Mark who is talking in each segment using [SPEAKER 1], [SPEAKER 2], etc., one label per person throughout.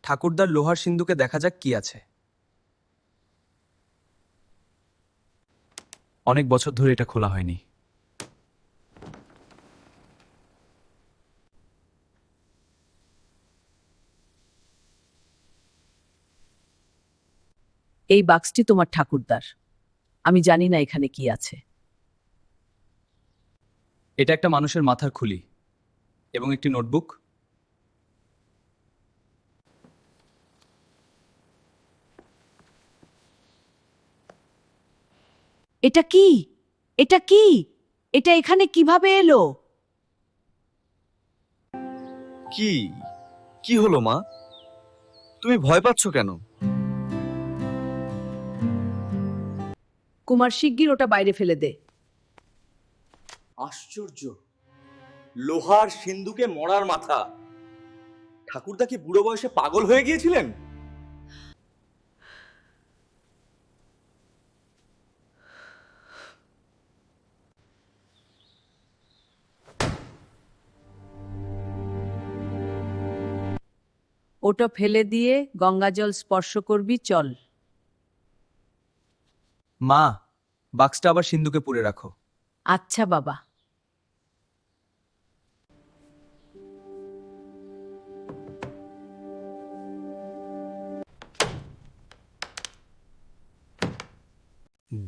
[SPEAKER 1] ঠাকুরদার লোহার সিন্ধুকে দেখা যাক কি আছে। অনেক বছর ধরে এটা খোলা হয়নি।
[SPEAKER 2] এই বাক্সটি তোমার ঠাকুরদার। আমি জানি না এখানে কি আছে।
[SPEAKER 1] এটা একটা মানুষের মাথার খুলি এবং একটি নোটবুক।
[SPEAKER 2] এটা কি? এটা কি? এটা এখানে কিভাবে এলো?
[SPEAKER 3] কি কি হলো মা? তুমি ভয় পাচ্ছ কেন?
[SPEAKER 2] কুমার শিগগির ওটা বাইরে ফেলে দে।
[SPEAKER 3] আশ্চর্য, লোহার সিন্ধুকে মরার মাথা। ঠাকুরদা কি বুড়ো বয়সে পাগল হয়ে গিয়েছিলেন?
[SPEAKER 2] ওটা ফেলে দিয়ে গঙ্গাজল স্পর্শ করবি, চল।
[SPEAKER 1] মা, বাক্সটা আবার সিন্ধুকে পুরে রাখো।
[SPEAKER 2] আচ্ছা বাবা।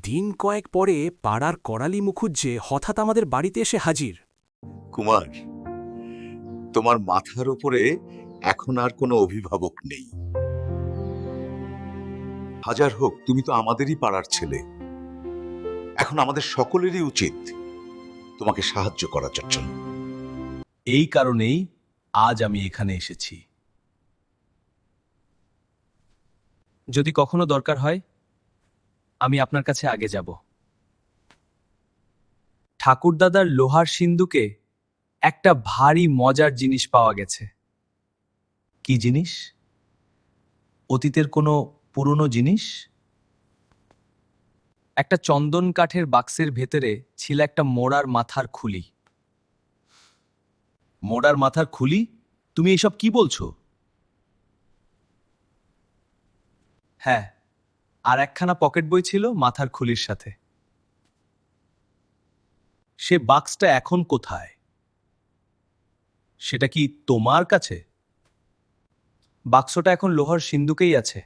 [SPEAKER 4] দিন কয়েক পরে পাড়ার করালি মুখুজ্জে হঠাৎ আমাদের বাড়িতে এসে হাজির।
[SPEAKER 5] কুমার, তোমার মাথার উপরে এখন আর কোনো অভিভাবক নেই। হাজার হোক, তুমি তো আমাদেরই পাড়ার ছেলে। এখন আমাদের সকলেরই উচিত তোমাকে সাহায্য করার জন্য।
[SPEAKER 1] এই কারণেই আজ আমি এখানে এসেছি। যদি কখনো দরকার হয় আমি আপনার কাছে আগে যাব। ঠাকুরদাদার লোহার সিন্ধুকে একটা ভারী মজার জিনিস পাওয়া গেছে। কি জিনিস? অতীতের কোনো পুরনো জিনিস। একটা চন্দন কাঠের বাক্সের ভেতরে ছিল একটা মোড়ার মাথার খুলি। মোড়ার মাথার খুলি? তুমি এসব কি বলছো? হ্যাঁ, আর একখানা পকেট বই ছিল মাথার খুলির সাথে। সে বাক্সটা এখন কোথায়? সেটা কি তোমার কাছে? বাক্সটা এখন লোহার সিন্ধুকেই আছে।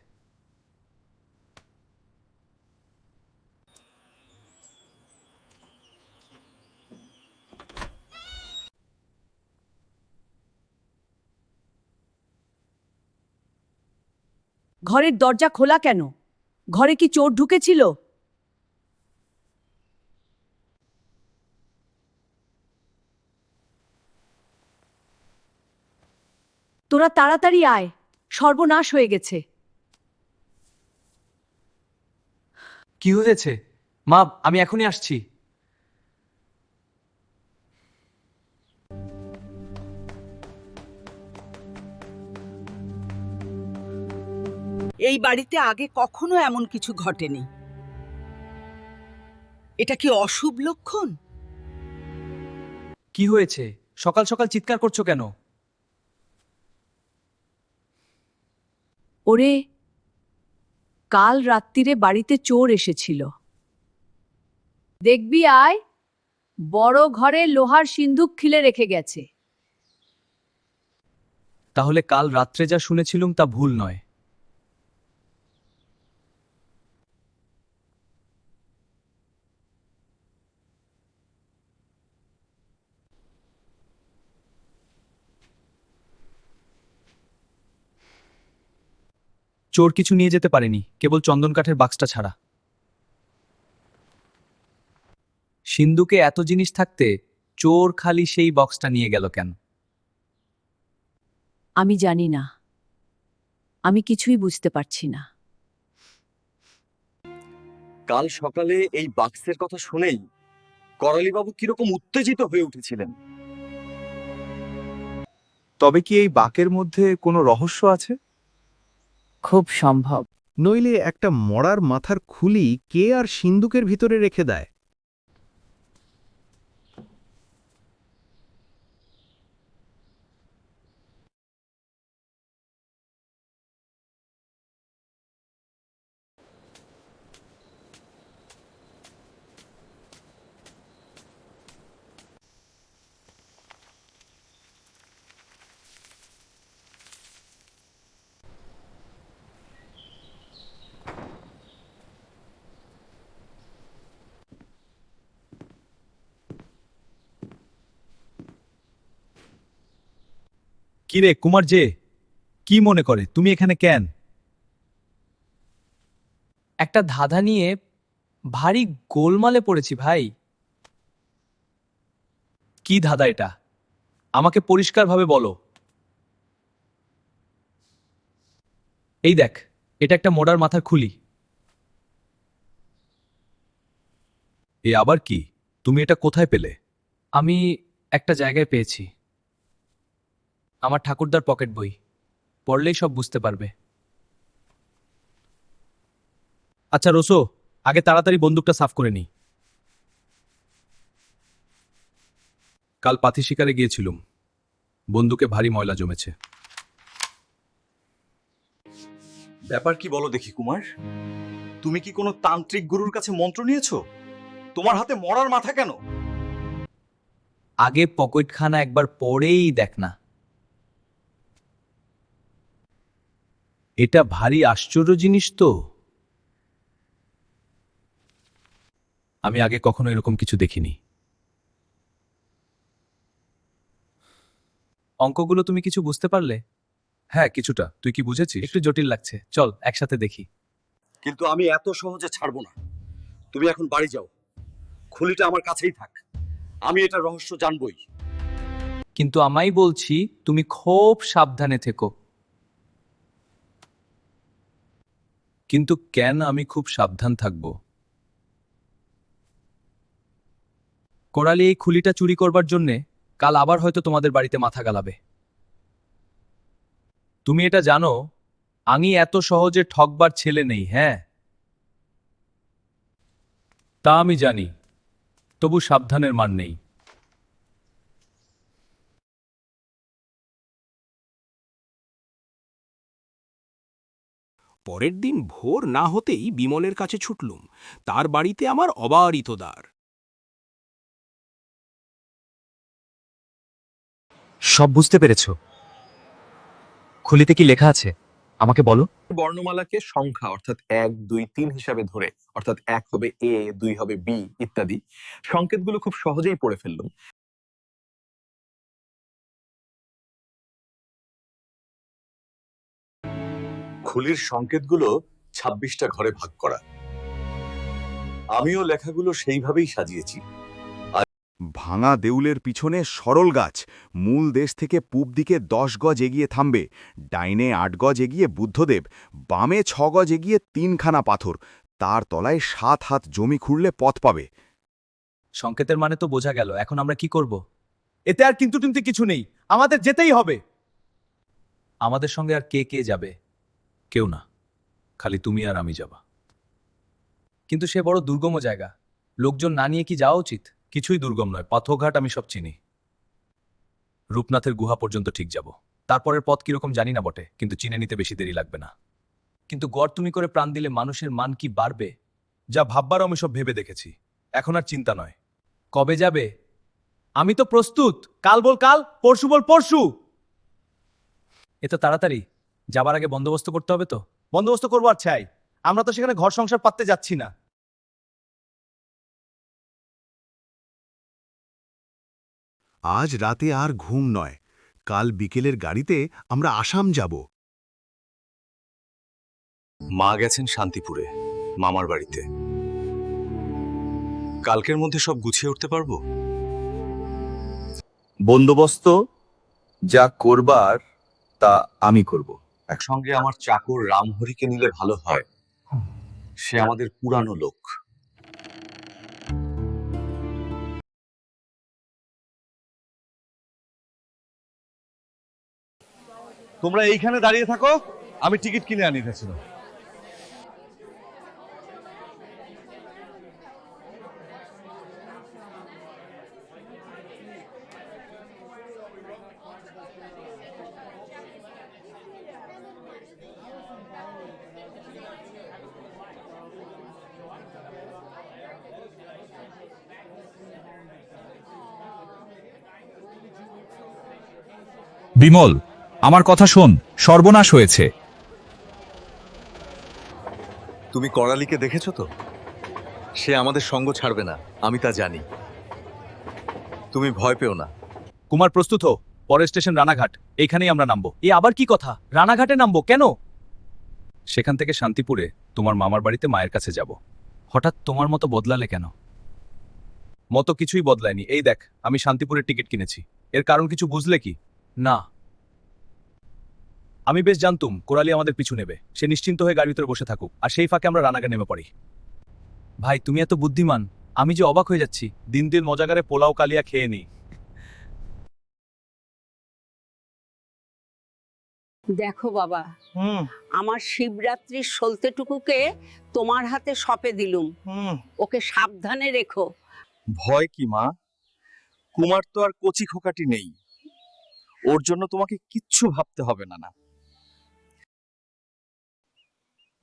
[SPEAKER 2] ঘরের দরজা খোলা কেন? ঘরে কি চোর ঢুকেছিল? তোরা তাড়াতাড়ি আয়, সর্বনাশ হয়ে গেছে।
[SPEAKER 1] কি হয়েছে? মা, আমি এখনই আসছি।
[SPEAKER 6] এই বাড়িতে আগে কখনো এমন কিছু ঘটেনি। এটা কি অশুভ লক্ষণ?
[SPEAKER 1] কি হয়েছে? সকাল সকাল চিৎকার করছো কেন?
[SPEAKER 2] ওরে, কাল রাত্রিরে বাড়িতে চোর এসেছিল। দেখবি আয়, বড় ঘরে লোহার সিন্ধুক খিলে রেখে গেছে।
[SPEAKER 1] তাহলে কাল রাত্রে যা শুনেছিলুম তা ভুল নয়। চোর কিছু নিয়ে যেতে পারেনি, কেবল চন্দন কাঠের বাক্সটা ছাড়া। সিন্ধুকে এত জিনিস থাকতে চোর খালি সেই বক্সটা নিয়ে গেল কেন?
[SPEAKER 2] আমি জানি না, আমি কিছুই বুঝতে পারছি না।
[SPEAKER 3] কাল সকালে এই বাক্সের কথা শুনেই করালিবাবু কিরকম উত্তেজিত হয়ে উঠেছিলেন।
[SPEAKER 7] তবে কি এই বাকের মধ্যে কোনো রহস্য আছে?
[SPEAKER 2] খুব সম্ভব।
[SPEAKER 8] নইলে একটা মরার মাথার খুলি কে আর সিন্দুকের ভিতরে রেখে দেয়?
[SPEAKER 1] কি রে কুমার যে কি মনে করে তুমি এখানে কেন? একটা ধাঁধা নিয়ে ভারী গোলমালে পড়েছি ভাই। কি ধাঁধা এটা? আমাকে পরিষ্কারভাবে বলো। এই দেখ, এটা একটা মোড়ার মাথার খুলি। এ আবার কি? তুমি এটা কোথায় পেলে? আমি একটা জায়গায় পেয়েছি। আমার ঠাকুরদার পকেট বই, পড়লেই সব বুঝতে পারবে। আচ্ছা রোসো, আগে তাড়াতাড়ি বন্দুকটা সাফ করে নি। কাল পাথি শিকারে গিয়েছিলুম, বন্দুকে ভারী ময়লা জমেছে।
[SPEAKER 3] ব্যাপার কি বলো দেখি কুমার, তুমি কি কোনো তান্ত্রিক গুরুর কাছে মন্ত্র নিয়েছো? তোমার হাতে মরার মাথা কেন?
[SPEAKER 1] আগে পকেটখানা একবার পড়েই দেখ না। এটা ভারী আশ্চর্য জিনিস তো। আমি আগে কখনো এরকম কিছু দেখিনি। অঙ্কগুলো তুমি কিছু বুঝতে পারলে? হ্যাঁ কিছুটা। তুই কি বুঝেছিস? একটু জটিল লাগছে, চল একসাথে দেখি।
[SPEAKER 3] কিন্তু আমি এত সহজে ছাড়বো না। তুমি এখন বাড়ি যাও, খুলিটা আমার কাছেই থাক, আমি এটা রহস্য জানবই।
[SPEAKER 1] কিন্তু আমাই বলছি তুমি খুব সাবধানে থেকো। কিন্তু কেন আমি খুব সাবধান থাকব? করালি এই খুলিটা চুরি করবার জন্যে কাল আবার হয়তো তোমাদের বাড়িতে মাথা গালাবে। তুমি এটা জানো আমি এত সহজে ঠকবার ছেলে নেই। হ্যাঁ তা আমি জানি, তবু সাবধানের মান নেই।
[SPEAKER 4] পরের দিন ভোর না হতেই বিমলের কাছে ছুটলুম। তার বাড়িতে আমার অবারিত দ্বার।
[SPEAKER 7] সব বুঝতে পেরেছো? খুলিতে কি লেখা আছে আমাকে বলো।
[SPEAKER 9] বর্ণমালাকে সংখ্যা অর্থাৎ 1 2 3 হিসাবে ধরে, অর্থাৎ 1 হবে এ, 2 হবে বি ইত্যাদি সংকেতগুলো খুব সহজেই পড়ে ফেললাম।
[SPEAKER 5] খুলির সংকেতগুলো 26টা ঘরে ভাগ করা। আমিও লেখাগুলো সেইভাবেই সাজিয়েছি।
[SPEAKER 8] ভাঙা দেউলের পিছনে সরল গাছ, মূল দেশ থেকে পূব দিকে 10 গজ এগিয়ে থামবে, ডাইনে 8 গজ এগিয়ে বুদ্ধদেব, বামে 6 গজ এগিয়ে 3খানা পাথর, তার তলায় 7 হাত জমি খুঁড়লে পথ পাবে।
[SPEAKER 1] সংকেতের মানে তো বোঝা গেল, এখন আমরা কি করব? এতে আর কিন্তু টিনতে কিছু নেই, আমাদের যেতেই হবে। আমাদের সঙ্গে আর কে কে যাবে? কেউ না, খালি তুমি আর আমি যাবা। কিন্তু সে বড় দুর্গম জায়গা, লোকজন না নিয়ে কি যাওয়া উচিত? কিছুই দুর্গম নয়, পাথরঘাট আমি সব চিনি। রূপনাথের গুহা পর্যন্ত ঠিক যাব, তারপরের পথ কিরকম জানি না বটে, কিন্তু চিনে নিতে বেশি দেরি লাগবে না। কিন্তু গড় তুমি করে প্রাণ দিলে মানুষের মান কি বাড়বে? যা ভাববার আমি সব ভেবে দেখেছি, এখন আর চিন্তা নয়। কবে যাবে? আমি তো প্রস্তুত, কাল বল কাল, পরশু বল পরশু। এ তো তাড়াতাড়ি, যাবার আগে বন্দোবস্ত করতে হবে তো। বন্দোবস্ত করবো আর চাই, আমরা তো সেখানে ঘর সংসার পাততে যাচ্ছি না।
[SPEAKER 8] আজ রাতে আর ঘুম নয়, কাল বিকেলের গাড়িতে আমরা আসাম যাব।
[SPEAKER 5] মা গেছেন শান্তিপুরে, মামার বাড়িতে। কালকের মধ্যে সব গুছিয়ে উঠতে পারবো।
[SPEAKER 7] বন্দোবস্ত যা করবার তা আমি করব।
[SPEAKER 5] একসঙ্গে আমার চাকর রামহরিকে নিলে ভালো হয়, সে আমাদের পুরানো লোক।
[SPEAKER 3] তোমরা এইখানে দাঁড়িয়ে থাকো, আমি টিকিট কিনে আনিতেছিল।
[SPEAKER 7] বিমল, আমার কথা শোন, সর্বনাশ হয়েছে।
[SPEAKER 9] তুমি করালিকে দেখেছো তো? সে আমাদের সঙ্গ ছাড়বে না, আমি তা জানি। তুমি ভয় পেও না।
[SPEAKER 1] কুমার প্রস্তুত হো, পরের স্টেশন রানাঘাট, এইখানেই আমরা নামবো। এ আবার কি কথা? রানাঘাটে নামবো কেন? সেখান থেকে শান্তিপুরে তোমার মামার বাড়িতে মায়ের কাছে যাব। হঠাৎ তোমার মতো বদলালে কেন? মতো কিছুই বদলায়নি। এই দেখ, আমি শান্তিপুরের টিকিট কিনেছি। এর কারণ কিছু বুঝলে কি? না। আমি বেশ জানতুম কোরালি আমাদের পিছু নেবে। সে নিশ্চিন্ত হয়ে গাড়ির ভিতরে বসে থাকুক, আর সেই ফাঁকে আমরা রানাঘাট নেমে পড়ি। ভাই, তুমি এত বুদ্ধিমান, আমি যে অবাক হয়ে যাচ্ছি। দিন দিন মজাগারে পোলাও কালিয়া খেয়ে নিই।
[SPEAKER 6] দেখো বাবা, আমার শিবরাত্রির সলতেটুকুকে তোমার হাতে সঁপে দিলুম। ওকে সাবধানে রেখো।
[SPEAKER 3] ভয় কি মা? কুমার তো আর কচি খোকাটি নেই। ওর জন্য তোমাকে কিচ্ছু ভাবতে হবে না।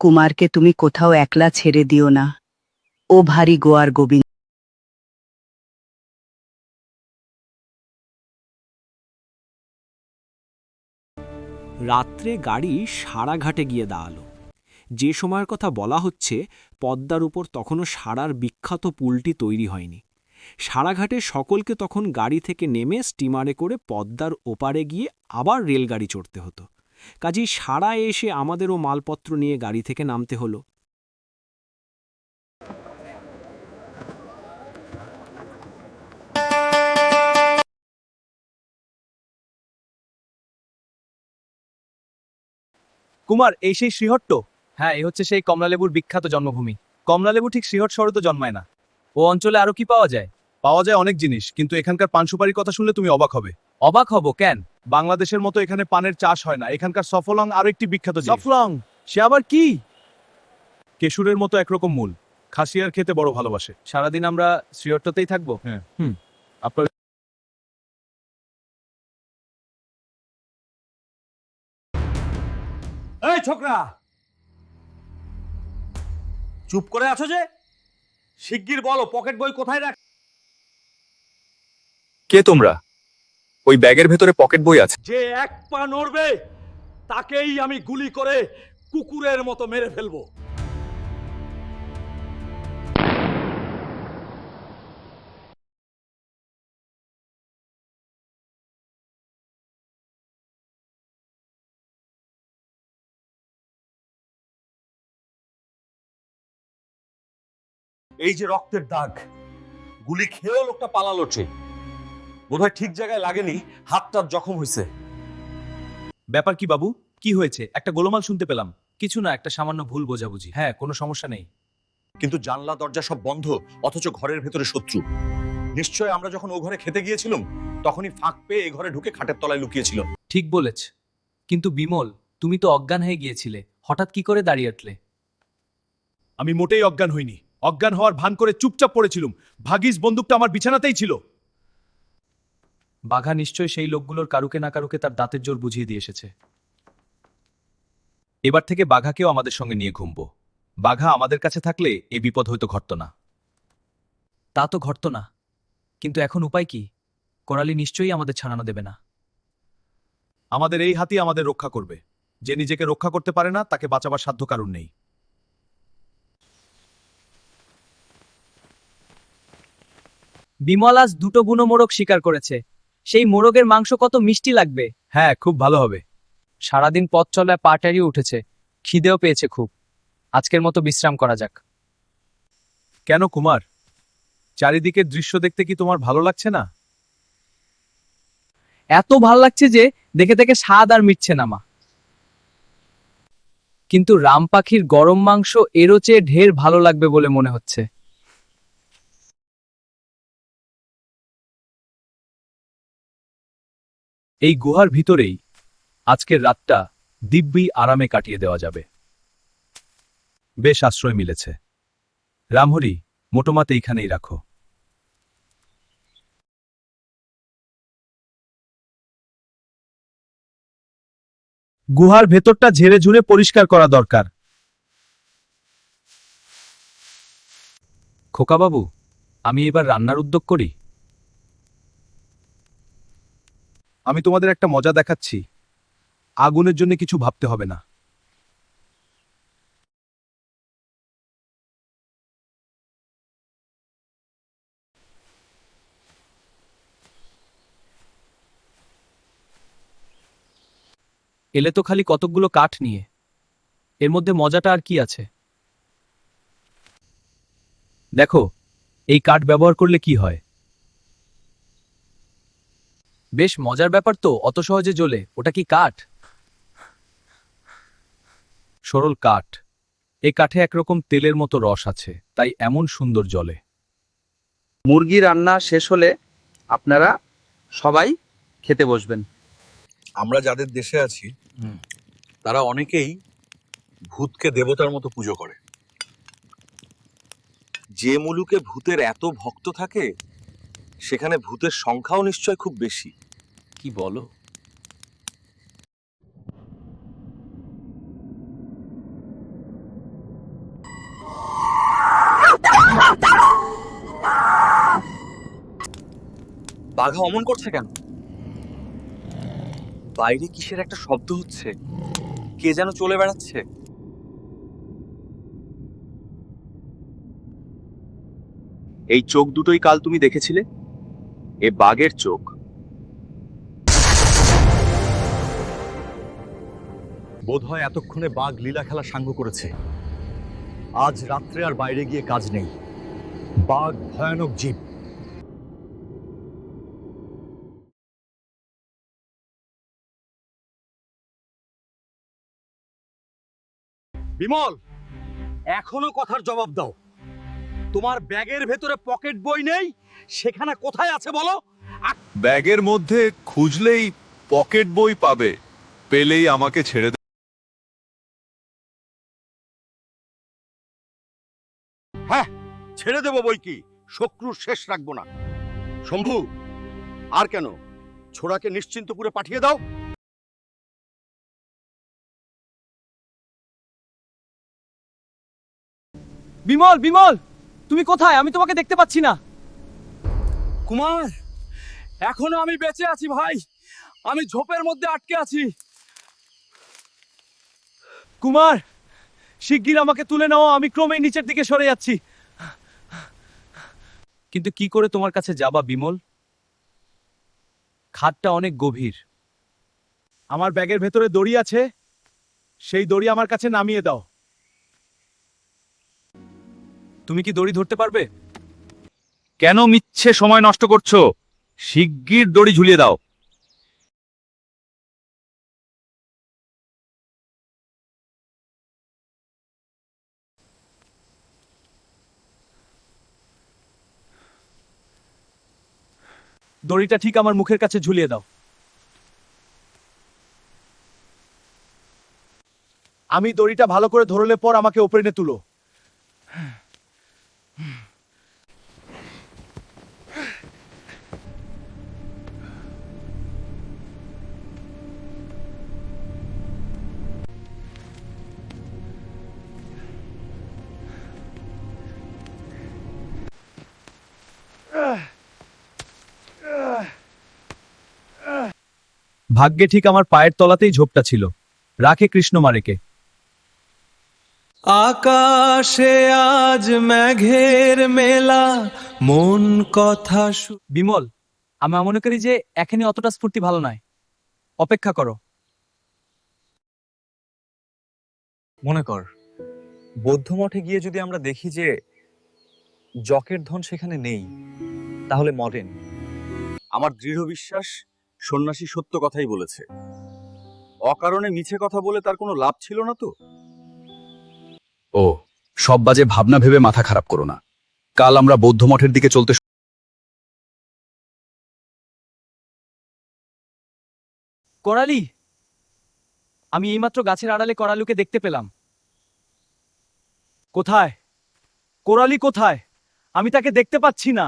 [SPEAKER 6] কুমারকে তুমি কোথাও একলা ছেড়ে দিও না। ও ভারী গোয়ার গোবিন্দ।
[SPEAKER 4] রাত্রে গাড়ি সারাঘাটে গিয়ে দাঁড়ালো। যে সময়ের কথা বলা হচ্ছে, পদ্মার উপর তখনও সারার বিখ্যাত পুলটি তৈরি হয়নি। সারাঘাটে সকলকে তখন গাড়ি থেকে নেমে স্টিমারে করে পদ্মার ওপারে গিয়ে আবার রেলগাড়ি চড়তে হতো। কাজেই সারা এসে আমাদেরও মালপত্র নিয়ে গাড়ি থেকে নামতে হলো।
[SPEAKER 1] কুমার, এই সেই শ্রীহট্ট? হ্যাঁ, এই হচ্ছে সেই কমলালেবুর বিখ্যাত জন্মভূমি। কমলালেবু ঠিক শ্রীহট্ট শহরে তো জন্মায় না। ও অঞ্চলে আরো কি পাওয়া যায়? পাওয়া যায় অনেক জিনিস, কিন্তু এখানকার পান সুপারির কথা শুনলে তুমি অবাক হবে। অবাক হব কেন? বাংলাদেশের মতো এখানে পানের চাষ হয় না। এখানকার সফলং আরো একটি বিখ্যাত জিনিস। সফলং? সে আবার কি? কেশুরের মতো একরকম মূল। খাসিয়ার খেতে বড় ভালোবাসে। সারাদিন আমরা শ্রীহট্টতেই থাকবো? হ্যাঁ। আপনার
[SPEAKER 3] এই ছোকরা, চুপ করে আছো যে? শিগগির বলো, পকেট বই কোথায় রাখ?
[SPEAKER 1] কে তোমরা? ওই ব্যাগের ভেতরে পকেট বই আছে।
[SPEAKER 3] যে এক পা নড়বে তাকেই আমি গুলি করে কুকুরের মতো মেরে ফেলবো। এই যে রক্তের দাগ, গুলি খেয়েও লোকটা পালালো ঠিক। বোধহয় ঠিক জায়গায় লাগেনি, হাতটার জখম হয়েছে।
[SPEAKER 1] ব্যাপার কি বাবু? কি হয়েছে? একটা গোলমাল শুনতে পেলাম। কিছু না, একটা সামান্য ভুল বোঝাবুঝি। হ্যাঁ, কোনো সমস্যা নেই।
[SPEAKER 3] কিন্তু জানলা দরজা সব বন্ধ, অথচ ঘরের ভেতরে শত্রু। নিশ্চয় আমরা যখন ও ঘরে খেতে গিয়েছিলাম তখনই ফাঁক পেয়ে এ ঘরে ঢুকে খাটের তলায় লুকিয়েছিল।
[SPEAKER 1] ঠিক বলেছ, কিন্তু বিমল, তুমি তো অজ্ঞান হয়ে গিয়েছিলে, হঠাৎ কি করে দাঁড়িয়ে উঠলে? আমি মোটেই অজ্ঞান হইনি। অজ্ঞান হওয়ার ভান করে চুপচাপ পড়েছিলাম। ভাগিস বন্দুকটা আমার বিছানাতেই ছিল। বাঘা নিশ্চয় সেই লোকগুলোর কারুকে না কারুকে তার দাঁতের জোর বুঝিয়ে দিয়ে এসেছে। এবার থেকে বাঘাকেও আমাদের সঙ্গে নিয়ে ঘুমবো। বাঘা আমাদের কাছে থাকলে এই বিপদ হয়তো ঘটত না। তা তো ঘটত না, কিন্তু এখন উপায় কি? করালি নিশ্চয়ই আমাদের ছাড়ানো দেবে না। আমাদের এই হাতই আমাদের রক্ষা করবে। যে নিজেকে রক্ষা করতে পারে না তাকে বাঁচাবার সাধ্য কারণ নেই।
[SPEAKER 10] বিমল আজ 2টো বুনো মোরগ শিকার করেছে। সেই মোরগের মাংস কত মিষ্টি লাগবে।
[SPEAKER 1] হ্যাঁ, খুব ভালো হবে।
[SPEAKER 10] সারাদিন পথ চলায় পা টেরিয়ে উঠেছে, খিদেও পেয়েছে খুব। আজকের মতো বিশ্রাম করা যাক।
[SPEAKER 1] কেন কুমার, চারিদিকের দৃশ্য দেখতে কি তোমার ভালো লাগছে না?
[SPEAKER 10] এত ভাল লাগছে যে দেখে দেখে স্বাদ আর মিটছে না মা। কিন্তু রাম পাখির গরম মাংস এরও চেয়ে ঢের ভালো লাগবে বলে মনে হচ্ছে।
[SPEAKER 1] এই গুহার ভিতরেই আজকের রাতটা দিব্যি আরামে কাটিয়ে দেওয়া যাবে। বেশ আশ্রয় মিলেছে। রামহরি, মোটোমাতে এইখানেই রাখো। গুহার ভেতরটা ঝেড়ে ঝুড়ে পরিষ্কার করা দরকার। খোকাবাবু, আমি এবার রান্নার উদ্যোগ করি। আমি তোমাদের একটা মজা দেখাচ্ছি। আগুনের জন্য কিছু ভাবতে হবে না। এলে তো খালি কতকগুলো কাঠ নিয়ে, এর মধ্যে মজাটা আর কি আছে? দেখো, এই কাঠ ব্যবহার করলে কি হয়। বেশ মজার ব্যাপার তো, অত সহজে জ্বলে। ওটা কি কাঠ? সরল কাঠ। এ কাঠে একরকম তেলের মতো রস আছে, তাই এমন সুন্দর জ্বলে।
[SPEAKER 7] মুরগি রান্না শেষ হলে আপনারা সবাই খেতে বসবেন।
[SPEAKER 3] আমরা যাদের দেশে আছি তারা অনেকেই ভূতকে দেবতার মতো পুজো করে। যে মুলুকে ভূতের এত ভক্ত থাকে সেখানে ভূতের সংখ্যাও নিশ্চয় খুব বেশি।
[SPEAKER 1] কি বলো?
[SPEAKER 9] বাঘা অমন করছে কেন? বাইরে কিসের একটা শব্দ হচ্ছে, কে যেন চলে বেড়াচ্ছে।
[SPEAKER 7] এই চোখ দুটোই কাল তুমি দেখেছিলে, এ বাঘের চোখ।
[SPEAKER 3] বোধহয় এতক্ষণে বাঘ লীলা খেলা সাঙ্গ করেছে। আজ রাত্রে আর বাইরে গিয়ে কাজ নেই। বাঘ ভয়ানক জীব। বিমল, এখনো কথার জবাব দাও। তোমার ব্যাগের ভেতরে পকেট বই নেই, সেখানে কোথায় আছে বলো?
[SPEAKER 8] ব্যাগের মধ্যে খুঁজলেই পকেট বই পাবে, পেলেই আমাকে ছেড়ে দে।
[SPEAKER 3] হ্যাঁ, ছেড়ে দেবো বই কি, শত্রুর শেষ রাখবো না। শম্ভু, আর কেন, ছোড়াকে নিশ্চিন্তপুরে পাঠিয়ে দাও।
[SPEAKER 10] বিমল, বিমল, তুমি কোথায়? আমি তোমাকে দেখতে পাচ্ছি না।
[SPEAKER 9] কুমার, এখনো আমি বেঁচে আছি ভাই। আমি ঝোপের মধ্যে আটকে আছি।
[SPEAKER 1] কুমার, শিগগির আমাকে তুলে নাও, আমি ক্রমেই নিচের দিকে সরে যাচ্ছি। কিন্তু কি করে তোমার কাছে যাবা বিমল? খাদটা অনেক গভীর। আমার ব্যাগের ভেতরে দড়ি আছে, সেই দড়ি আমার কাছে নামিয়ে দাও। তুমি কি দড়ি ধরতে পারবে? কেন মিথ্যে সময় নষ্ট করছো? শিগগির দড়ি ঝুলিয়ে দাও। দড়িটা ঠিক আমার মুখের কাছে ঝুলিয়ে দাও। আমি দড়িটা ভালো করে ধরলে পর আমাকে ওপরে তুলো। ভাগ্যে ঠিক আমার পায়ের তলাতেই ঝোপটা ছিল। রাখে কৃষ্ণ মারেকে।
[SPEAKER 11] আকাশে আজ মেঘের মেলা, মন কথা
[SPEAKER 10] বিমল, আমি মনে করি যে এখানে অতটা স্ফূর্তি ভালো নয়। অপেক্ষা করো।
[SPEAKER 9] মনে কর, বৌদ্ধ মঠে গিয়ে যদি আমরা দেখি যে জকের ধন সেখানে নেই, তাহলে মরেন।
[SPEAKER 3] আমার দৃঢ় বিশ্বাস সন্ন্যাসী সত্য কথাই বলেছে। অকারণে মিছে কথা বলে তার কোনো লাভ ছিল না তো।
[SPEAKER 1] ও, সব বাজে ভাবনা ভেবে মাথা খারাপ করো না। কাল আমরা বৌদ্ধ মঠের দিকে চলতে
[SPEAKER 10] করালি, আমি এইমাত্র গাছের আড়ালে করালুকে দেখতে পেলাম।
[SPEAKER 1] কোথায়? কোরালি কোথায়? আমি তাকে দেখতে পাচ্ছি না।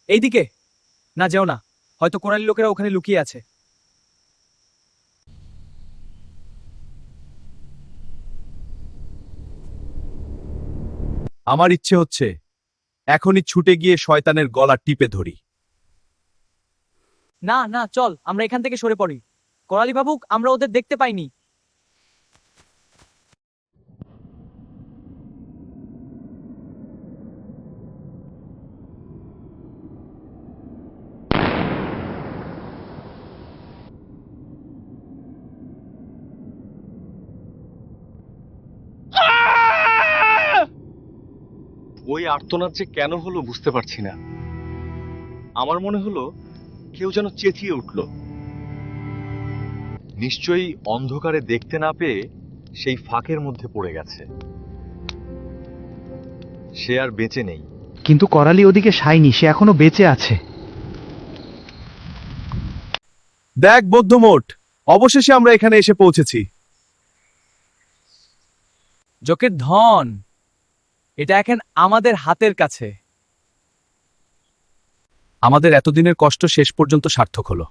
[SPEAKER 10] এইদিকে না, যেও না, হয়তো কোরালি লোকেরা ওখানে লুকিয়ে আছে।
[SPEAKER 1] আমার ইচ্ছে হচ্ছে এখনই ছুটে গিয়ে শয়তানের গলা টিপে ধরি।
[SPEAKER 10] না না, চল আমরা এখান থেকে সরে পড়ি। করালি ভাবুক আমরা ওদের দেখতে পাইনি।
[SPEAKER 3] ওই আর্তনাদ যে কেন হলো বুঝতে পারছি না। আমার মনে হলো কেউ যেন চেঁচিয়ে উঠল। নিশ্চয়ই অন্ধকারে দেখতে না পেয়ে সেই ফাঁকের মধ্যে পড়ে গেছে। সে আর বেঁচে নেই।
[SPEAKER 11] কিন্তু করালি ওদিকে সায়নি, সে এখনো বেঁচে আছে।
[SPEAKER 1] দেখ বৌদ্ধমঠ, অবশেষে আমরা এখানে এসে পৌঁছেছি।
[SPEAKER 10] জোকের ধন, এটা এখন আমাদের হাতের কাছে।
[SPEAKER 1] আমাদের এতদিনের কষ্ট শেষ পর্যন্ত সার্থক হলো।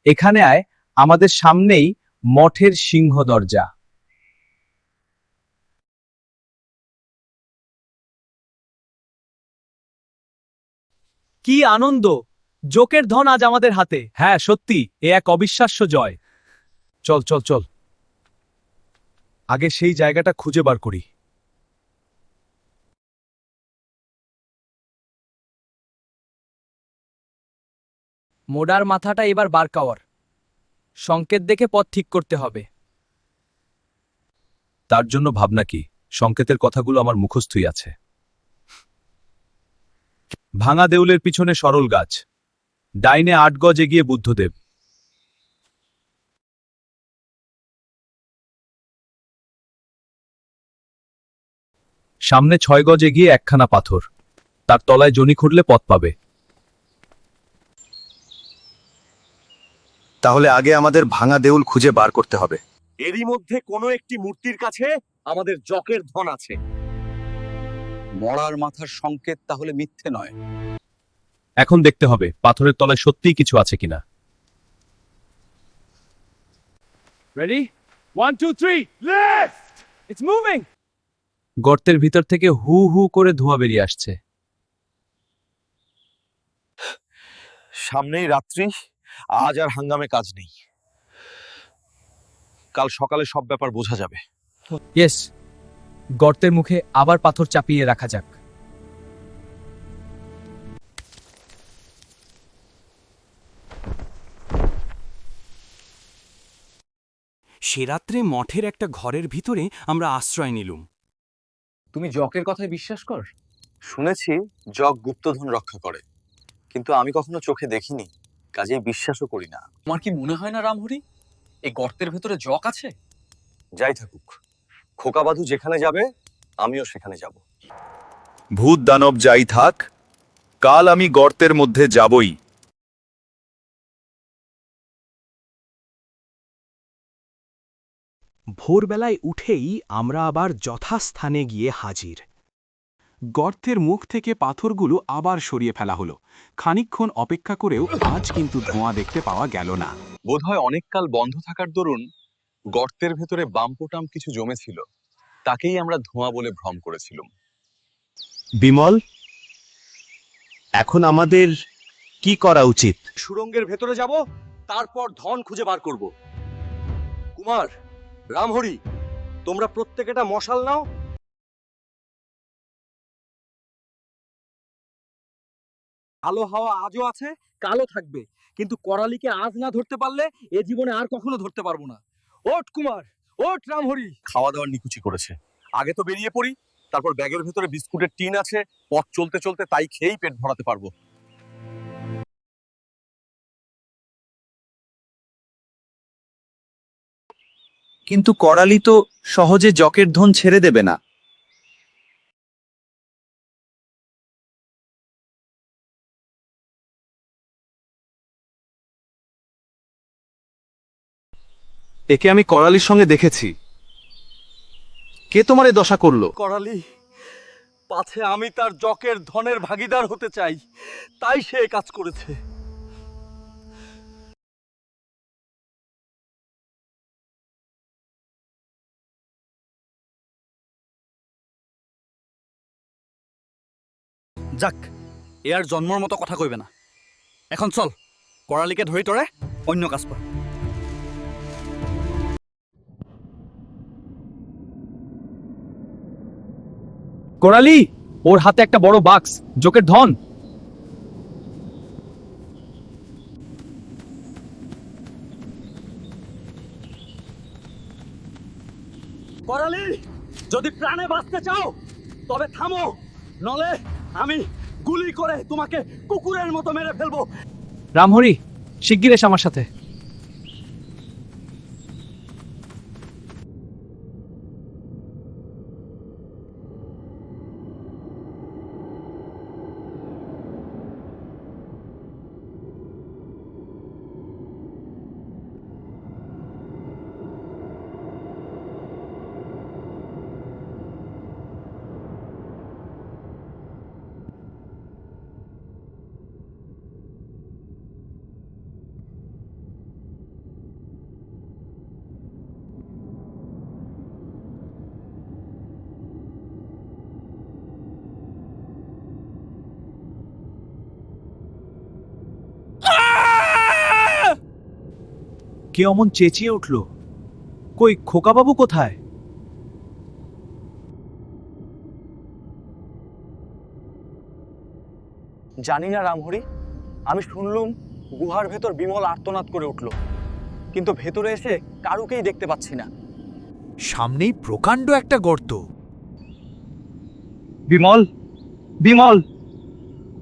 [SPEAKER 1] এখানে আয়, আমাদের সামনেই মঠের সিংহ দরজা।
[SPEAKER 10] কি আনন্দ! জোকের ধন আজ আমাদের হাতে।
[SPEAKER 1] হ্যাঁ সত্যি, এ এক অবিশ্বাস্য জয়। চল চল চল, আগে সেই জায়গাটা খুঁজে বার করি।
[SPEAKER 10] মোডার মাথাটা এবার বারকাওয়ার। সংকেত দেখে পথ ঠিক করতে হবে।
[SPEAKER 1] তার জন্য ভাবনা কি, সংকেতের কথাগুলো আমার মুখস্থই আছে। ভাঙা দেউলের পিছনে সরল গাছ, ডাইনে 8 গজ এগিয়ে বুদ্ধদেব। সামনে 6 গজ এগিয়ে একখানা পাথর, তার তলায় জনি খুঁড়লে পথ পাবে।
[SPEAKER 5] তাহলে আগে আমাদের ভাঙা দেউল খুঁজে বার করতে হবে।
[SPEAKER 3] এরই মধ্যে কোনো একটি মূর্তির কাছে আমাদের জকের ধন আছে।
[SPEAKER 5] মরার মাথার সংকেত তাহলে মিথ্যে নয়।
[SPEAKER 1] এখন দেখতে হবে পাথরের তলায় সত্যিই কিছু আছে কিনা।
[SPEAKER 10] রেডি? 1 2 3 লেফট! It's moving!
[SPEAKER 1] গর্তের ভিতর থেকে হু হু করে ধোঁয়া বেরিয়ে আসছে।
[SPEAKER 3] সামনেই রাত্রি, আজ আর হাঙ্গামে কাজ নেই। কাল সকালে সব ব্যাপার বোঝা যাবে।
[SPEAKER 10] ইয়েস, গর্তের মুখে আবার পাথর চাপিয়ে রাখা যাক।
[SPEAKER 4] সে রাত্রে মঠের একটা ঘরের ভিতরে আমরা আশ্রয় নিলুম।
[SPEAKER 9] তুমি জকের কথায় বিশ্বাস কর? শুনেছি জক গুপ্তধন রক্ষা করে, কিন্তু আমি কখনো চোখে দেখিনি, কাজেই বিশ্বাসও করি না।
[SPEAKER 10] তোমার কি মনে হয় না রামহরি, এই গর্তের ভেতরে জক আছে?
[SPEAKER 3] যাই থাকুক, খোকাবাধু যেখানে যাবে আমিও সেখানে যাব।
[SPEAKER 5] ভূত দানব যাই থাক, কাল আমি গর্তের মধ্যে যাবই।
[SPEAKER 4] ভোরবেলায় উঠেই আমরা আবার যথাস্থানে গিয়ে হাজির। গর্তের মুখ থেকে পাথরগুলো আবার সরিয়ে ফেলা হলো। খানিকক্ষণ অপেক্ষা করেও আজ কিন্তু ধোঁয়া দেখতে পাওয়া গেল না।
[SPEAKER 3] বোধহয় অনেককাল বন্ধ থাকার দরুন গর্তের ভেতরে বাম্পটাম কিছু জমেছিল, তাকেই আমরা ধোঁয়া বলে ভ্রম করেছিলাম।
[SPEAKER 11] বিমল, এখন আমাদের কি করা উচিত?
[SPEAKER 3] সুড়ঙ্গের ভেতরে যাব, তারপর ধন খুঁজে বার করব। কুমার, রামহরি, তোমরা প্রত্যেকটা মশাল নাও।
[SPEAKER 10] আলো হাওয়া আজও আছে, কালো থাকবে, কিন্তু করালিকে আজ না ধরতে পারলে এ জীবনে আর কখনো ধরতে পারবো না। ওঠ কুমার, ওঠ রামহরি!
[SPEAKER 3] খাওয়া দাওয়ার নিকুচি করেছে, আগে তো বেরিয়ে পড়ি, তারপর ব্যাগের ভেতরে বিস্কুটের টিন আছে, পথ চলতে চলতে তাই খেয়েই পেট ভরাতে পারবো।
[SPEAKER 7] কিন্তু করালি তো সহজে জকের ধন ছেড়ে দেবে না।
[SPEAKER 11] একে আমি করালির সঙ্গে দেখেছি। কে তোমার এই দশা করলো?
[SPEAKER 3] করালি, পাছে আমি তার জকের ধনের ভাগিদার হতে চাই, তাই সে এ কাজ করেছে।
[SPEAKER 10] যাক, এ আর জন্মর মতো কথা কইবে না। এখন চল, করালিকে ধরি তোরে অন্য কাজ কর।
[SPEAKER 1] কোরালি, ওর হাতে একটা বড় বাক্স, জোকের ধন।
[SPEAKER 10] করালি, যদি প্রাণে বাঁচতে চাও তবে থামো, নলে আমি গুলি করে তোমাকে কুকুরের মতো মেরে ফেলবো।
[SPEAKER 1] রামহরি, শিগগির এসে আমার সাথে। কে অমন চেঁচিয়ে উঠল? কই খোকাবাবু কোথায়?
[SPEAKER 10] জানি না রামহরি, আমি শুনলুম গুহার ভেতর বিমল আর্তনাদ করে উঠল, কিন্তু ভেতরে এসে কারুকেই দেখতে পাচ্ছি না।
[SPEAKER 11] সামনেই প্রকাণ্ড একটা গর্ত।
[SPEAKER 10] বিমল, বিমল,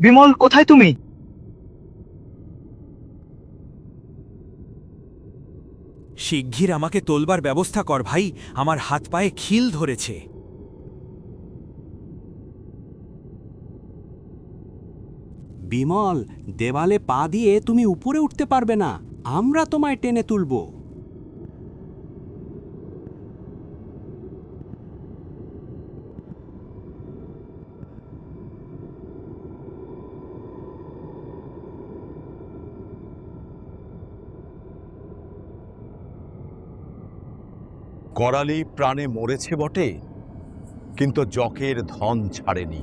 [SPEAKER 10] বিমল, কোথায় তুমি?
[SPEAKER 4] শিগগির আমাকে তোলবার ব্যবস্থা কর ভাই, আমার হাত পায়ে খিল ধরেছে।
[SPEAKER 12] বিমল, দেওয়ালে পা দিয়ে তুমি উপরে উঠতে পারবে না, আমরা তোমায় টেনে তুলব।
[SPEAKER 3] করালি প্রাণে মরেছে বটে, কিন্তু জকের ধন ছাড়েনি।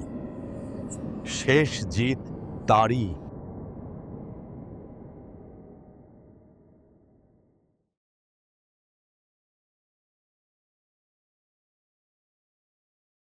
[SPEAKER 3] শেষ জিত তারই।